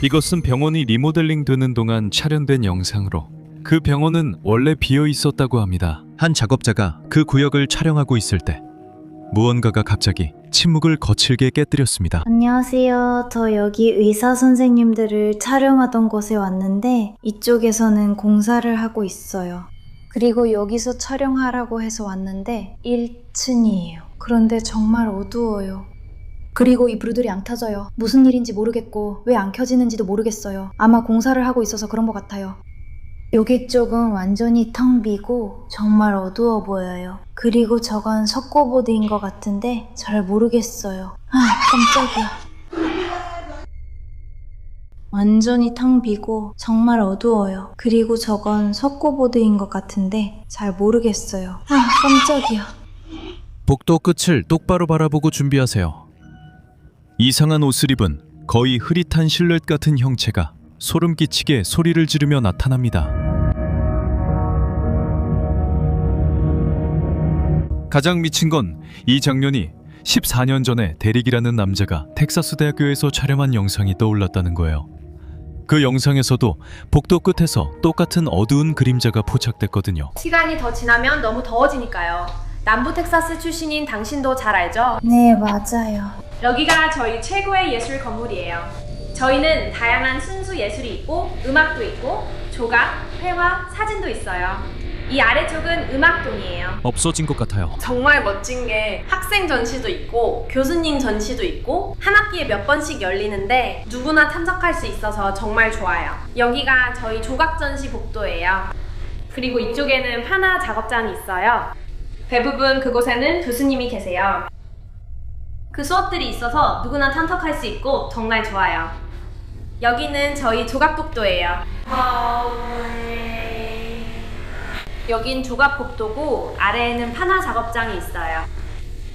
이것은 병원이 리모델링 되는 동안 촬영된 영상으로 그 병원은 원래 비어 있었다고 합니다. 한 작업자가 그 구역을 촬영하고 있을 때 무언가가 갑자기 침묵을 거칠게 깨뜨렸습니다. 안녕하세요. 저 여기 의사 선생님들을 촬영하던 곳에 왔는데 이쪽에서는 공사를 하고 있어요. 그리고 여기서 촬영하라고 해서 왔는데 1층이에요. 그런데 정말 어두워요. 그리고 이 불들이 안 켜져요. 무슨 일인지 모르겠고 왜 안 켜지는지도 모르겠어요. 아마 공사를 하고 있어서 그런 것 같아요. 여기 쪽은 완전히 텅 비고 정말 어두워 보여요. 그리고 저건 석고보드인 것 같은데 잘 모르겠어요. 깜짝이야. 완전히 텅 비고 정말 어두워요. 그리고 저건 석고보드인 것 같은데 잘 모르겠어요. 깜짝이야. 복도 끝을 똑바로 바라보고 준비하세요. 이상한 옷을 입은 거의 흐릿한 실루엣 같은 형체가 소름 끼치게 소리를 지르며 나타납니다. 가장 미친 건 이 장면이 14년 전에 데릭이라는 남자가 텍사스 대학교에서 촬영한 영상이 떠올랐다는 거예요. 그 영상에서도 복도 끝에서 똑같은 어두운 그림자가 포착됐거든요. 시간이 더 지나면 너무 더워지니까요. 남부 텍사스 출신인 당신도 잘 알죠? 네, 맞아요. 여기가 저희 최고의 예술 건물이에요. 저희는 다양한 순수 예술이 있고 음악도 있고 조각, 회화, 사진도 있어요. 이 아래쪽은 음악동이에요. 없어진 것 같아요. 정말 멋진 게 학생 전시도 있고 교수님 전시도 있고 한 학기에 몇 번씩 열리는데 누구나 참석할 수 있어서 정말 좋아요. 여기가 저희 조각 전시 복도예요. 그리고 이쪽에는 판화 작업장이 있어요. 대부분 그곳에는 교수님이 계세요. 그 수업들이 있어서 누구나 참석할 수 있고 정말 좋아요. 여기는 저희 조각 복도예요. 여긴 조각 복도고 아래에는 판화 작업장이 있어요.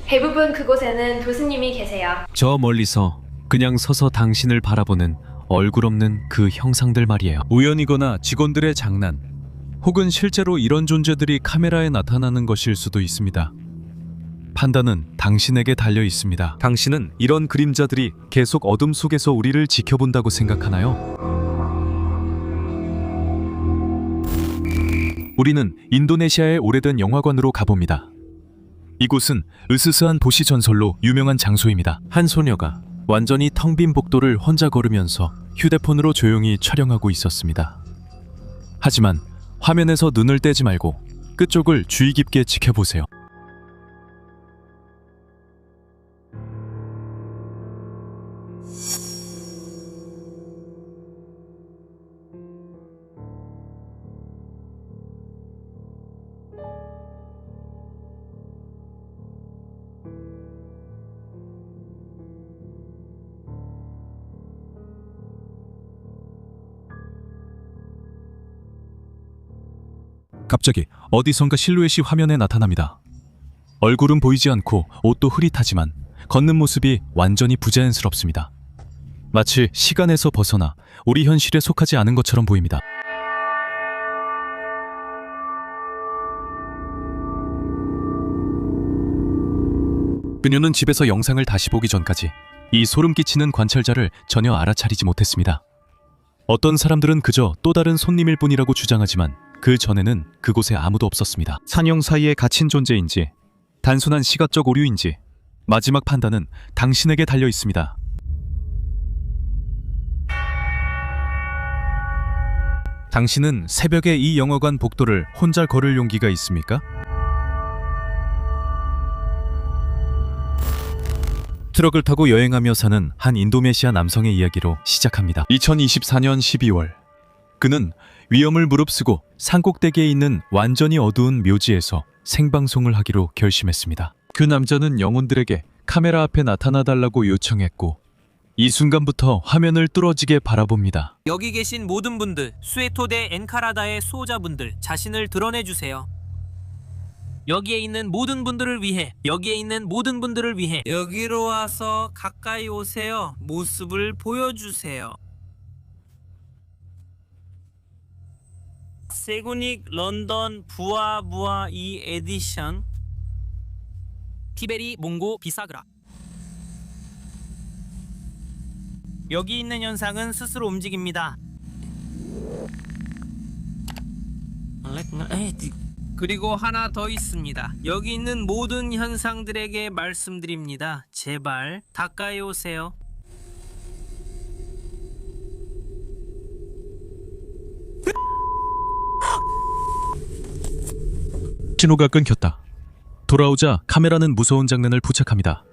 대부분 그곳에는 교수님이 계세요. 저 멀리서 그냥 서서 당신을 바라보는 얼굴 없는 그 형상들 말이에요. 우연이거나 직원들의 장난, 혹은 실제로 이런 존재들이 카메라에 나타나는 것일 수도 있습니다. 판단은 당신에게 달려 있습니다. 당신은 이런 그림자들이 계속 어둠 속에서 우리를 지켜본다고 생각하나요? 우리는 인도네시아의 오래된 영화관으로 가봅니다. 이곳은 으스스한 도시 전설로 유명한 장소입니다. 한 소녀가 완전히 텅 빈 복도를 혼자 걸으면서 휴대폰으로 조용히 촬영하고 있었습니다. 하지만 화면에서 눈을 떼지 말고 끝쪽을 주의 깊게 지켜보세요. 갑자기 어디선가 실루엣이 화면에 나타납니다. 얼굴은 보이지 않고 옷도 흐릿하지만 걷는 모습이 완전히 부자연스럽습니다. 마치 시간에서 벗어나 우리 현실에 속하지 않은 것처럼 보입니다. 그녀는 집에서 영상을 다시 보기 전까지 이 소름 끼치는 관찰자를 전혀 알아차리지 못했습니다. 어떤 사람들은 그저 또 다른 손님일 뿐이라고 주장하지만 그 전에는 그곳에 아무도 없었습니다. 산형 사이에 갇힌 존재인지 단순한 시각적 오류인지 마지막 판단은 당신에게 달려 있습니다. 당신은 새벽에 이 영화관 복도를 혼자 걸을 용기가 있습니까? 트럭을 타고 여행하며 사는 한 인도네시아 남성의 이야기로 시작합니다. 2024년 12월 그는 위험을 무릅쓰고 산꼭대기에 있는 완전히 어두운 묘지에서 생방송을 하기로 결심했습니다. 그 남자는 영혼들에게 카메라 앞에 나타나달라고 요청했고 이 순간부터 화면을 뚫어지게 바라봅니다. 여기 계신 모든 분들, 수에토대 엔카라다의 수호자분들, 자신을 드러내주세요. 여기에 있는 모든 분들을 위해, 여기에 있는 모든 분들을 위해 여기로 와서 가까이 오세요. 모습을 보여주세요. 세구닉 런던 부아부아 이 에디션 티베리 몽고 비사그라 여기 있는 현상은 스스로 움직입니다. 그리고 하나 더 있습니다. 여기 있는 모든 현상들에게 말씀드립니다. 제발 가까이 오세요. 신호가 끊겼다. 돌아오자 카메라는 무서운 장면을 포착합니다.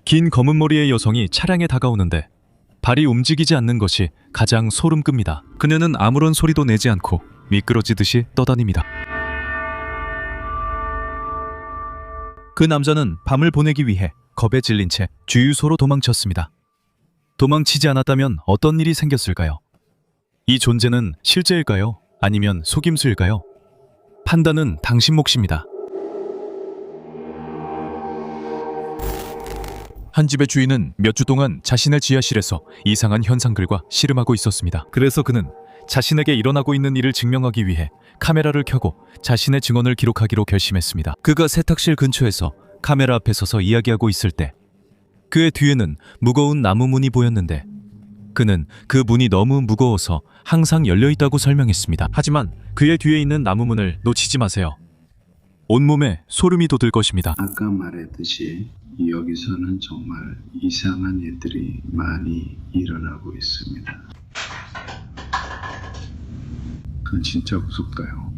긴 검은 머리의 여성이 차량에 다가오는데 발이 움직이지 않는 것이 가장 소름 끕니다. 그녀는 아무런 소리도 내지 않고 미끄러지듯이 떠다닙니다. 그 남자는 밤을 보내기 위해 겁에 질린 채 주유소로 도망쳤습니다. 도망치지 않았다면 어떤 일이 생겼을까요? 이 존재는 실제일까요? 아니면 속임수일까요? 판단은 당신 몫입니다. 한 집의 주인은 몇 주 동안 자신의 지하실에서 이상한 현상들과 씨름하고 있었습니다. 그래서 그는 자신에게 일어나고 있는 일을 증명하기 위해 카메라를 켜고 자신의 증언을 기록하기로 결심했습니다. 그가 세탁실 근처에서 카메라 앞에 서서 이야기하고 있을 때 그의 뒤에는 무거운 나무 문이 보였는데 그는 그 문이 너무 무거워서 항상 열려있다고 설명했습니다. 하지만 그의 뒤에 있는 나무 문을 놓치지 마세요. 온몸에 소름이 돋을 것입니다. 아까 말했듯이 여기서는 정말 이상한 일들이 많이 일어나고 있습니다. 그건 진짜 무섭다요.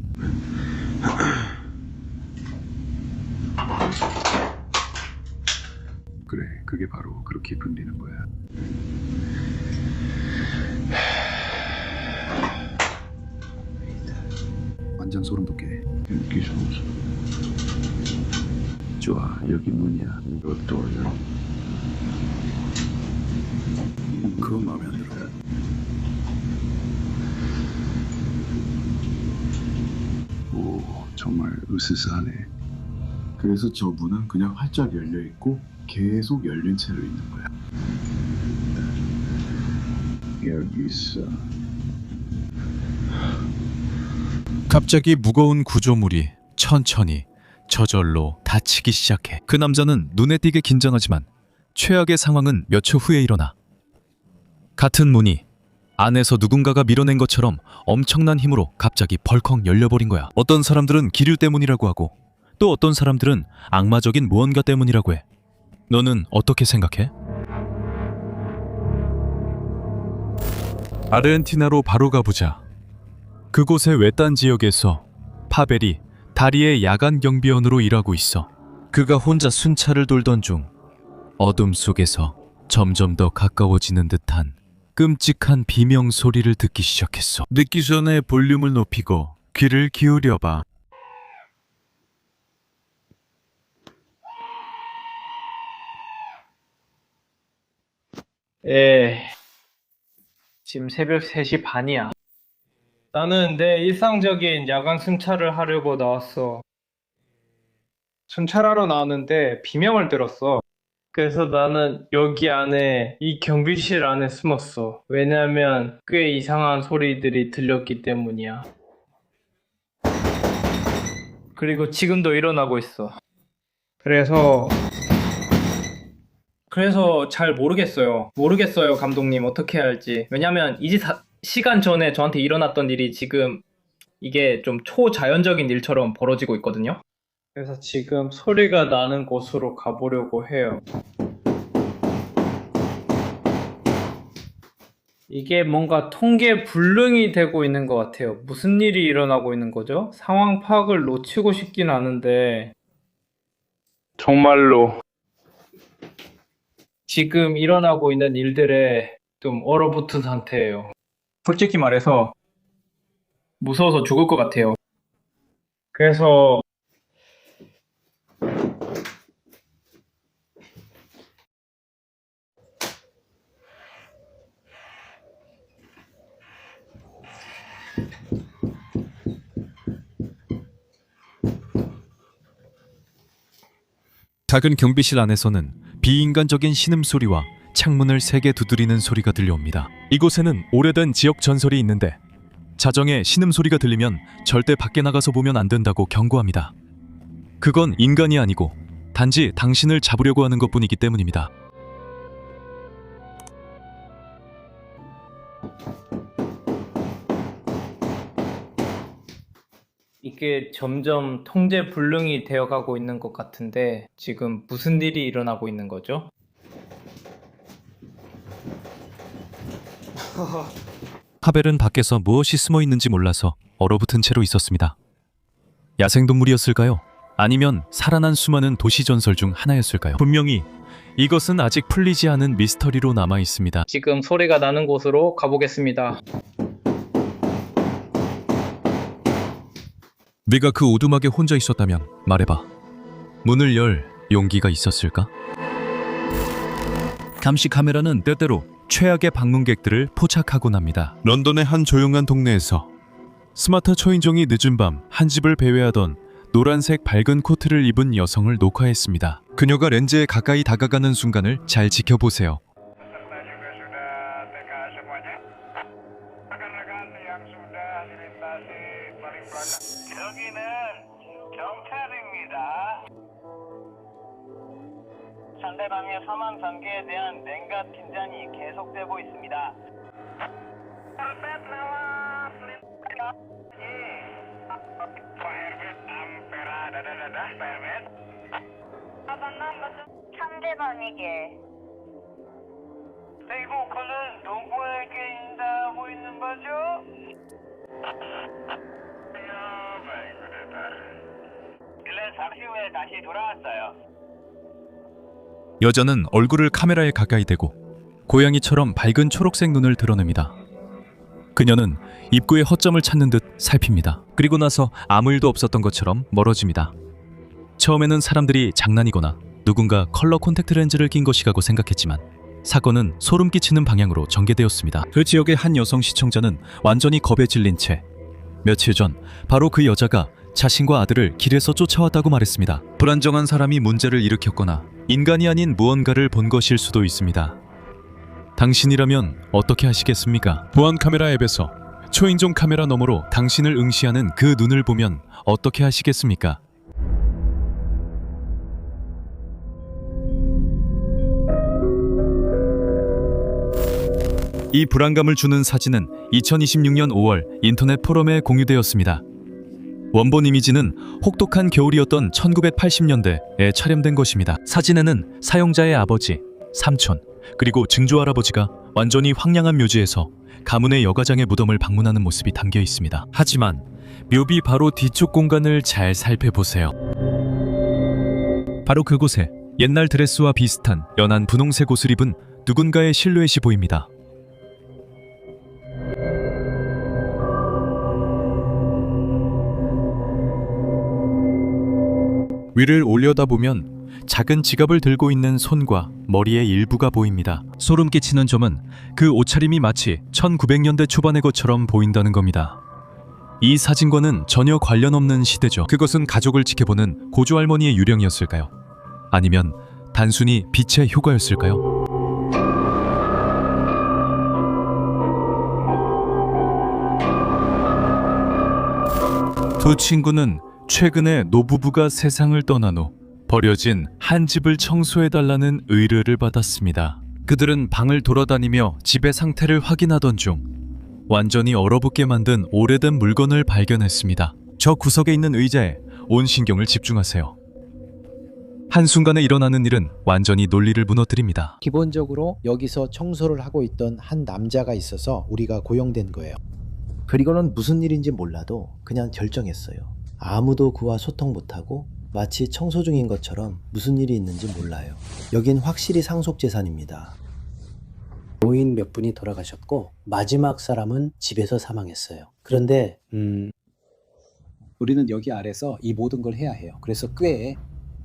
그래, 그게 바로 그렇게 흔들리는 거야. 완전 소름 돋게. 여기 좀 좋아, 여기 문이야. 이것도 올려. 그거 마음에 안 들어. 오, 정말 으스스하네. 그래서 저 문은 그냥 활짝 열려 있고 계속 열린 채로 있는 거야. 여기 있어. 갑자기 무거운 구조물이 천천히 저절로 닫히기 시작해. 그 남자는 눈에 띄게 긴장하지만 최악의 상황은 몇 초 후에 일어나. 같은 문이 안에서 누군가가 밀어낸 것처럼 엄청난 힘으로 갑자기 벌컥 열려버린 거야. 어떤 사람들은 기류 때문이라고 하고 또 어떤 사람들은 악마적인 무언가 때문이라고 해. 너는 어떻게 생각해? 아르헨티나로 바로 가보자. 그곳의 외딴 지역에서 파벨이 다리의 야간 경비원으로 일하고 있어. 그가 혼자 순찰을 돌던 중 어둠 속에서 점점 더 가까워지는 듯한 끔찍한 비명 소리를 듣기 시작했어. 듣기 전에 볼륨을 높이고 귀를 기울여봐. 지금 새벽 3시 반이야. 나는 내 일상적인 야간 순찰을 하려고 나왔어. 순찰하러 나왔는데 비명을 들었어. 그래서 나는 여기 안에 이 경비실 안에 숨었어. 왜냐면 꽤 이상한 소리들이 들렸기 때문이야. 그리고 지금도 일어나고 있어. 그래서 잘 모르겠어요. 감독님. 어떻게 해야 할지. 왜냐면 이제 시간 전에 저한테 일어났던 일이 지금 이게 좀 초자연적인 일처럼 벌어지고 있거든요. 그래서 지금 소리가 나는 곳으로 가보려고 해요. 이게 뭔가 통계 불능이 되고 있는 것 같아요. 무슨 일이 일어나고 있는 거죠? 상황 파악을 놓치고 싶긴 하는데 정말로 지금 일어나고 있는 일들에 좀 얼어붙은 상태예요. 솔직히 말해서 무서워서 죽을 것 같아요. 그래서 작은 경비실 안에서는 비인간적인 신음소리와 창문을 세게 두드리는 소리가 들려옵니다. 이곳에는 오래된 지역 전설이 있는데 자정에 신음소리가 들리면 절대 밖에 나가서 보면 안 된다고 경고합니다. 그건 인간이 아니고 단지 당신을 잡으려고 하는 것뿐이기 때문입니다. 이게 점점 통제 불능이 되어가고 있는 것 같은데 지금 무슨 일이 일어나고 있는 거죠? 하벨은 밖에서 무엇이 숨어 있는지 몰라서 얼어붙은 채로 있었습니다. 야생동물이었을까요? 아니면 살아난 수많은 도시 전설 중 하나였을까요? 분명히 이것은 아직 풀리지 않은 미스터리로 남아 있습니다. 지금 소리가 나는 곳으로 가보겠습니다. 네가 그 오두막에 혼자 있었다면 말해봐. 문을 열 용기가 있었을까? 감시 카메라는 때때로 최악의 방문객들을 포착하곤 합니다. 런던의 한 조용한 동네에서 스마트 초인종이 늦은 밤 한 집을 배회하던 노란색 밝은 코트를 입은 여성을 녹화했습니다. 그녀가 렌즈에 가까이 다가가는 순간을 잘 지켜보세요. 여기는 경찰입니다. 상대방의 사망 단계에 대한 냉각 긴장이 계속되고 있습니다. 상대방에게 페이스북은 누구에게 인사하고 있는 거죠? 일은 잠시 후에 다시 돌아왔어요. 여자는 얼굴을 카메라에 가까이 대고 고양이처럼 밝은 초록색 눈을 드러냅니다. 그녀는 입구의 허점을 찾는 듯 살핍니다. 그리고 나서 아무 일도 없었던 것처럼 멀어집니다. 처음에는 사람들이 장난이거나 누군가 컬러 콘택트 렌즈를 낀 것이라고 생각했지만 사건은 소름 끼치는 방향으로 전개되었습니다. 그 지역의 한 여성 시청자는 완전히 겁에 질린 채 며칠 전 바로 그 여자가 자신과 아들을 길에서 쫓아왔다고 말했습니다. 불안정한 사람이 문제를 일으켰거나 인간이 아닌 무언가를 본 것일 수도 있습니다. 당신이라면 어떻게 하시겠습니까? 보안 카메라 앱에서 초인종 카메라 너머로 당신을 응시하는 그 눈을 보면 어떻게 하시겠습니까? 이 불안감을 주는 사진은 2026년 5월 인터넷 포럼에 공유되었습니다. 원본 이미지는 혹독한 겨울이었던 1980년대에 촬영된 것입니다. 사진에는 사용자의 아버지, 삼촌, 그리고 증조할아버지가 완전히 황량한 묘지에서 가문의 여가장의 무덤을 방문하는 모습이 담겨 있습니다. 하지만 묘비 바로 뒤쪽 공간을 잘 살펴보세요. 바로 그곳에 옛날 드레스와 비슷한 연한 분홍색 옷을 입은 누군가의 실루엣이 보입니다. 위를 올려다보면 작은 지갑을 들고 있는 손과 머리의 일부가 보입니다. 소름 끼치는 점은 그 옷차림이 마치 1900년대 초반의 것처럼 보인다는 겁니다. 이 사진과는 전혀 관련 없는 시대죠. 그것은 가족을 지켜보는 고조할머니의 유령이었을까요? 아니면 단순히 빛의 효과였을까요? 두 친구는 최근에 노부부가 세상을 떠난 후 버려진 한 집을 청소해달라는 의뢰를 받았습니다. 그들은 방을 돌아다니며 집의 상태를 확인하던 중 완전히 얼어붙게 만든 오래된 물건을 발견했습니다. 저 구석에 있는 의자에 온 신경을 집중하세요. 한순간에 일어나는 일은 완전히 논리를 무너뜨립니다. 기본적으로 여기서 청소를 하고 있던 한 남자가 있어서 우리가 고용된 거예요. 그리고는 무슨 일인지 몰라도 그냥 결정했어요. 아무도 그와 소통 못하고 마치 청소 중인 것처럼 무슨 일이 있는지 몰라요. 여긴 확실히 상속재산입니다. 노인 몇 분이 돌아가셨고 마지막 사람은 집에서 사망했어요. 그런데 우리는 여기 아래서 이 모든 걸 해야 해요. 그래서 꽤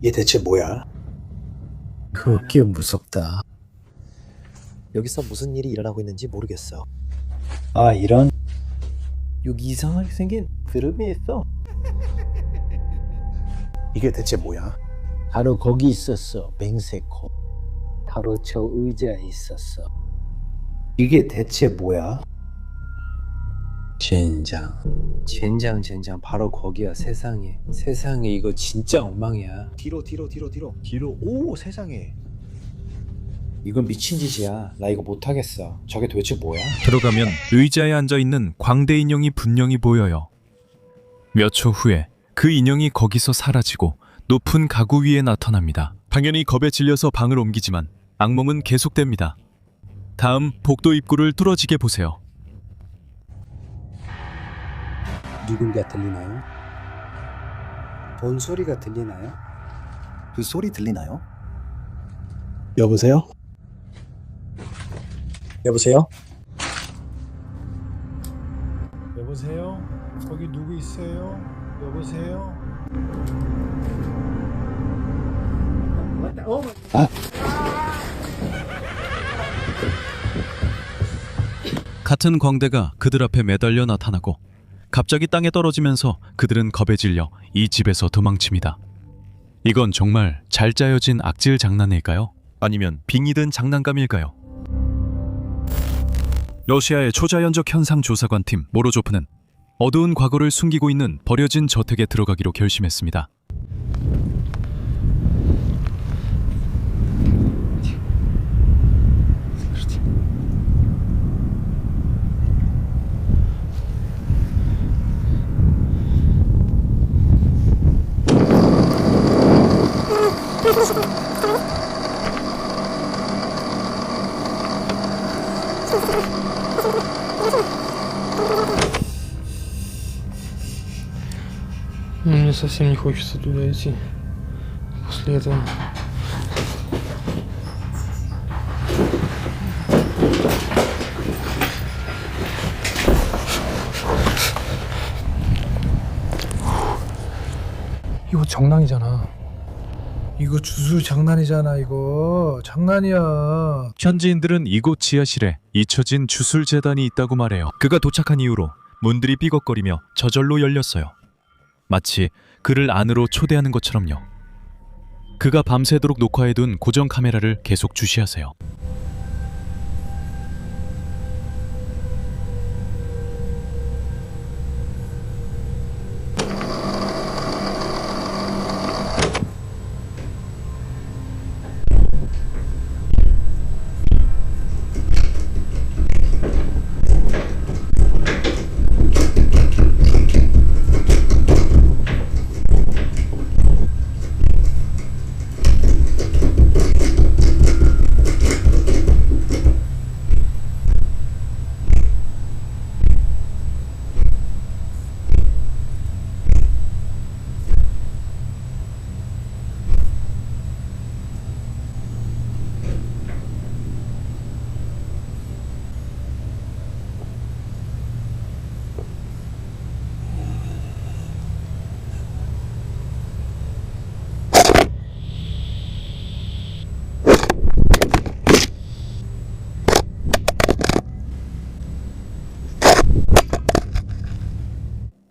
얘 대체 뭐야? 그게 무섭다. 여기서 무슨 일이 일어나고 있는지 모르겠어. 아 이런 여기 이상하게 생긴 드럼이 있어. 이게 대체 뭐야? 바로 거기 있었어. 맹세코. 바로 저 의자에 있었어. 이게 대체 뭐야? 젠장 바로 거기야. 세상에 이거 진짜 엉망이야. 뒤로 오 세상에 이건 미친 짓이야. 나 이거 못하겠어. 저게 도대체 뭐야? 들어가면 의자에 앉아있는 광대 인형이 분명히 보여요. 몇 초 후에 그 인형이 거기서 사라지고 높은 가구 위에 나타납니다. 당연히 겁에 질려서 방을 옮기지만 악몽은 계속됩니다. 다음 복도 입구를 뚫어지게 보세요. 누군가 들리나요? 본 소리가 들리나요? 그 소리 들리나요? 여보세요? 여보세요? 여보세요? 거기 누구 있어요? 여보세요? 같은 광대가 그들 앞에 매달려 나타나고 갑자기 땅에 떨어지면서 그들은 겁에 질려 이 집에서 도망칩니다. 이건 정말 잘 짜여진 악질 장난일까요? 아니면 빙의 든 장난감일까요? 러시아의 초자연적 현상 조사관팀 모로조프는 어두운 과거를 숨기고 있는 버려진 저택에 들어가기로 결심했습니다. Мне совсем не хочется туда идти. После этого. 이거 장난이잖아. 이거 주술 장난이잖아. 이거 장난이야. 현지인들은 이곳 지하실에 잊혀진 주술재단이 있다고 말해요. 그가 도착한 이후로 문들이 삐걱거리며 저절로 열렸어요. 마치 그를 안으로 초대하는 것처럼요. 그가 밤새도록 녹화해둔 고정 카메라를 계속 주시하세요.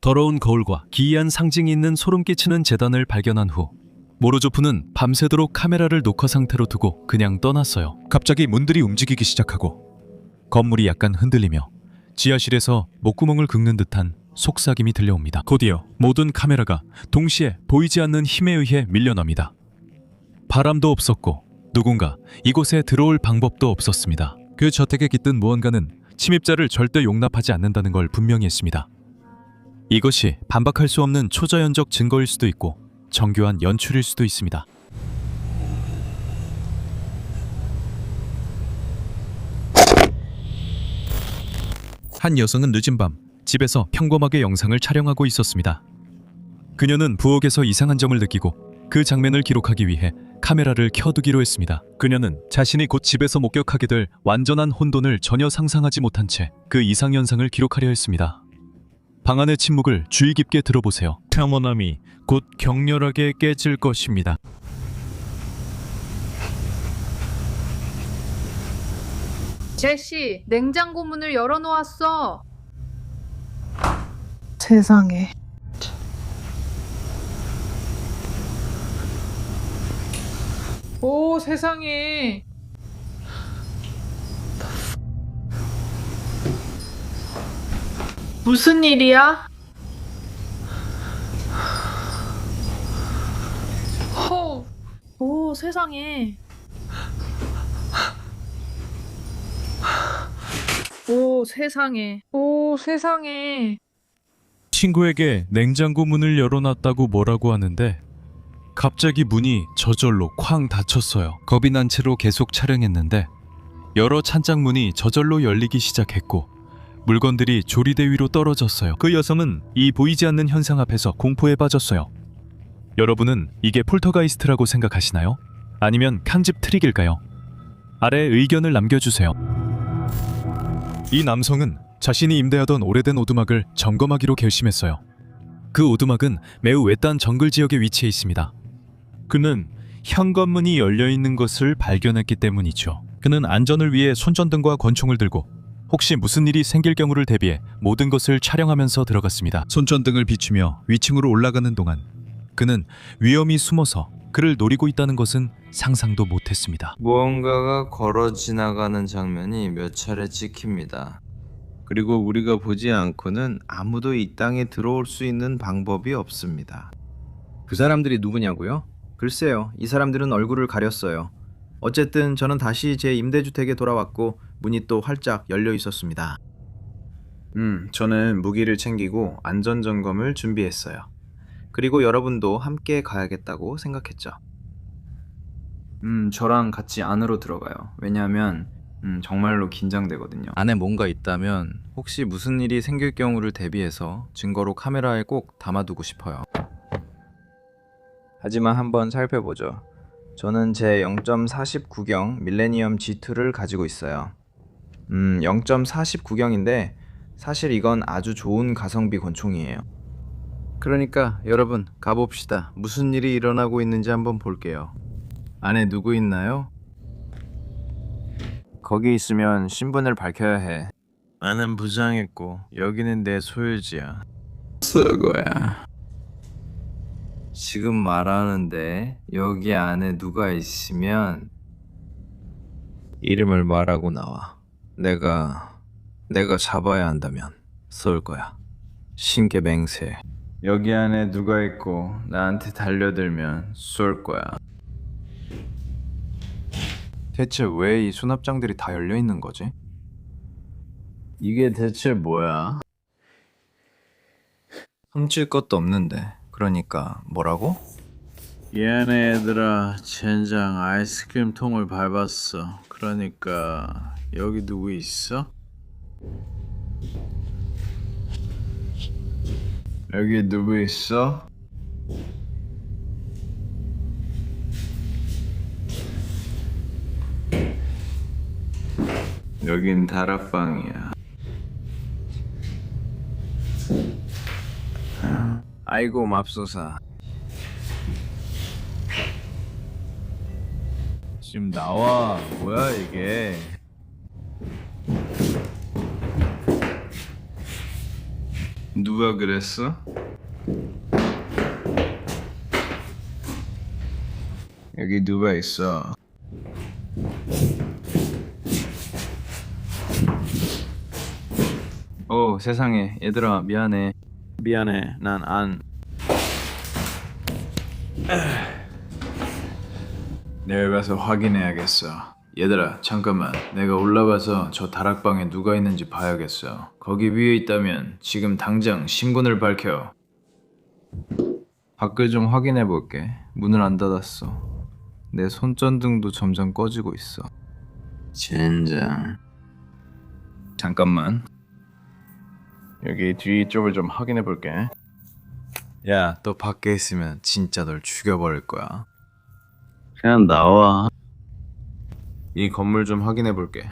더러운 거울과 기이한 상징이 있는 소름 끼치는 재단을 발견한 후 모로조프는 밤새도록 카메라를 녹화 상태로 두고 그냥 떠났어요. 갑자기 문들이 움직이기 시작하고 건물이 약간 흔들리며 지하실에서 목구멍을 긁는 듯한 속삭임이 들려옵니다. 곧이어 모든 카메라가 동시에 보이지 않는 힘에 의해 밀려납니다. 바람도 없었고 누군가 이곳에 들어올 방법도 없었습니다. 그 저택에 깃든 무언가는 침입자를 절대 용납하지 않는다는 걸 분명히 했습니다. 이것이 반박할 수 없는 초자연적 증거일 수도 있고 정교한 연출일 수도 있습니다. 한 여성은 늦은 밤 집에서 평범하게 영상을 촬영하고 있었습니다. 그녀는 부엌에서 이상한 점을 느끼고 그 장면을 기록하기 위해 카메라를 켜두기로 했습니다. 그녀는 자신이 곧 집에서 목격하게 될 완전한 혼돈을 전혀 상상하지 못한 채 그 이상현상을 기록하려 했습니다. 방 안의 침묵을 주의 깊게 들어보세요. 평온함이 곧 격렬하게 깨질 것입니다. 제시, 냉장고 문을 열어놓았어. 세상에. 오, 세상에. 무슨 일이야? 오, 세상에. 오, 세상에. 오, 세상에. 친구에게 냉장고 문을 열어놨다고 뭐라고 하는데 갑자기 문이 저절로 쾅 닫혔어요. 겁이 난 채로 계속 촬영했는데 여러 찬장문이 저절로 열리기 시작했고 물건들이 조리대 위로 떨어졌어요. 그 여성은 이 보이지 않는 현상 앞에서 공포에 빠졌어요. 여러분은 이게 폴터가이스트라고 생각하시나요? 아니면 칸집 트릭일까요? 아래 의견을 남겨주세요. 이 남성은 자신이 임대하던 오래된 오두막을 점검하기로 결심했어요. 그 오두막은 매우 외딴 정글 지역에 위치해 있습니다. 그는 현관문이 열려있는 것을 발견했기 때문이죠. 그는 안전을 위해 손전등과 권총을 들고 혹시 무슨 일이 생길 경우를 대비해 모든 것을 촬영하면서 들어갔습니다. 손전등을 비추며 위층으로 올라가는 동안 그는 위험이 숨어서 그를 노리고 있다는 것은 상상도 못했습니다. 무언가가 걸어 지나가는 장면이 몇 차례 찍힙니다. 그리고 우리가 보지 않고는 아무도 이 땅에 들어올 수 있는 방법이 없습니다. 그 사람들이 누구냐고요? 글쎄요, 이 사람들은 얼굴을 가렸어요. 어쨌든 저는 다시 제 임대주택에 돌아왔고 문이 또 활짝 열려 있었습니다. 저는 무기를 챙기고 안전점검을 준비했어요. 그리고 여러분도 함께 가야겠다고 생각했죠. 저랑 같이 안으로 들어가요. 왜냐하면 정말로 긴장되거든요. 안에 뭔가 있다면 혹시 무슨 일이 생길 경우를 대비해서 증거로 카메라에 꼭 담아두고 싶어요. 하지만 한번 살펴보죠. 저는 제 0.49경 밀레니엄 G2를 가지고 있어요. 0.49경인데 사실 이건 아주 좋은 가성비 권총이에요. 그러니까 여러분 가봅시다. 무슨 일이 일어나고 있는지 한번 볼게요. 안에 누구 있나요? 거기 있으면 신분을 밝혀야 해. 나는 부장했고 여기는 내 소유지야. 쓰고야. 지금 말하는데 여기 안에 누가 있으면 이름을 말하고 나와. 내가 잡아야 한다면 쏠 거야. 신께 맹세. 여기 안에 누가 있고 나한테 달려들면 쏠 거야. 대체 왜 이 수납장들이 다 열려 있는 거지? 이게 대체 뭐야? 훔칠 것도 없는데. 그러니까 뭐라고? 미안해 얘들아, 젠장 아이스크림 통을 밟았어. 그러니까 여기 누구 있어? 여기 누구 있어? 여긴 다락방이야. 아이고 맙소사. 지금 나와. 뭐야 이게? 누가 그랬어? 여기 누가 있어? 오 세상에. 얘들아 미안해. 미안해. 난 안. 내가 가서 확인해야겠어. 얘들아 잠깐만. 내가 올라가서 저 다락방에 누가 있는지 봐야겠어. 거기 위에 있다면 지금 당장 신분을 밝혀. 밖을 좀 확인해 볼게. 문을 안 닫았어. 내 손전등도 점점 꺼지고 있어. 젠장. 잠깐만. 여기 뒤쪽을 좀 확인해 볼게. 야, 너 밖에 있으면 진짜 널 죽여버릴 거야. 그냥 나와. 이 건물 좀 확인해 볼게.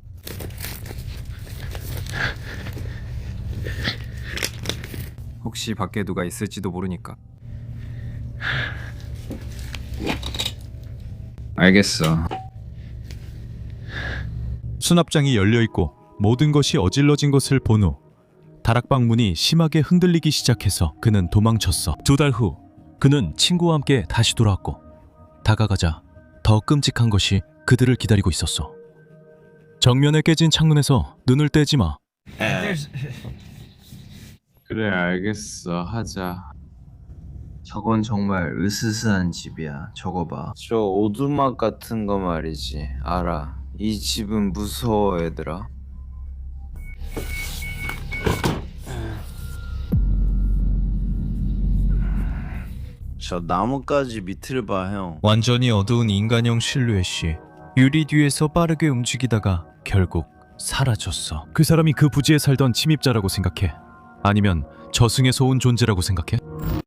혹시 밖에 누가 있을지도 모르니까. 알겠어. 수납장이 열려있고 모든 것이 어질러진 것을 본 후 다락방 문이 심하게 흔들리기 시작해서 그는 도망쳤어. 2달 후 그는 친구와 함께 다시 돌아왔고 다가가자 더 끔찍한 것이 그들을 기다리고 있었어. 정면에 깨진 창문에서 눈을 떼지 마. 그래 알겠어. 하자. 저건 정말 으스스한 집이야. 저거 봐. 저 오두막 같은 거 말이지. 알아. 이 집은 무서워 얘들아. 저 나뭇가지 밑을 봐, 형. 완전히 어두운 인간형 실루엣이 유리 뒤에서 빠르게 움직이다가 결국 사라졌어. 그 사람이 그 부지에 살던 침입자라고 생각해? 아니면 저승에서 온 존재라고 생각해?